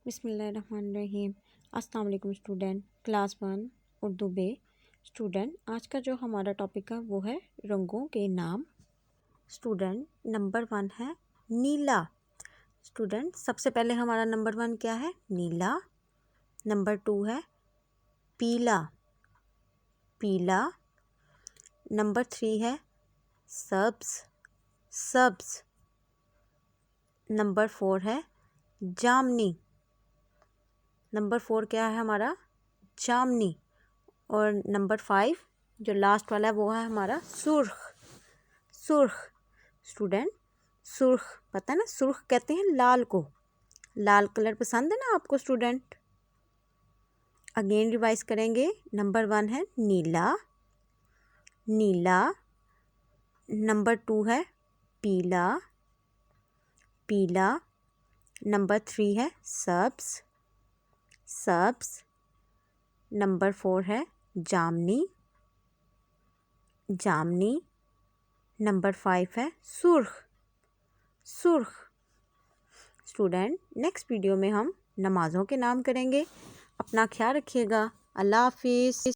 बिस्मिल्लाहिर्रहमानिर्रहीम। अस्सलाम वालेकुम स्टूडेंट, क्लास 1 उर्दू बे। स्टूडेंट, आज का जो हमारा टॉपिक है वो है रंगों के नाम। स्टूडेंट, नंबर 1 है नीला। स्टूडेंट, सबसे पहले हमारा नंबर 1 क्या है? नीला। नंबर 2 है पीला, पीला। नंबर 3 है सब्ज, सब्ज। नंबर 4 है जामनी। नंबर 4 क्या है हमारा? जामनी। और नंबर 5 जो लास्ट वाला है वो है हमारा सुर्ख, सुर्ख। स्टूडेंट, सुर्ख पता है ना, सुर्ख कहते हैं लाल को। लाल कलर पसंद है ना आपको स्टूडेंट? अगेन रिवाइज करेंगे। नंबर 1 है नीला, नीला। नंबर 2 है पीला, पीला। नंबर 3 है सब्ज, सब्ज। नंबर 4 है जामनी, जामनी। नंबर 5 है सुर्ख, सुर्ख। स्टूडेंट, नेक्स्ट वीडियो में हम नमाज़ों के नाम करेंगे। अपना ख्याल रखिएगा। अल्लाह हाफिज़।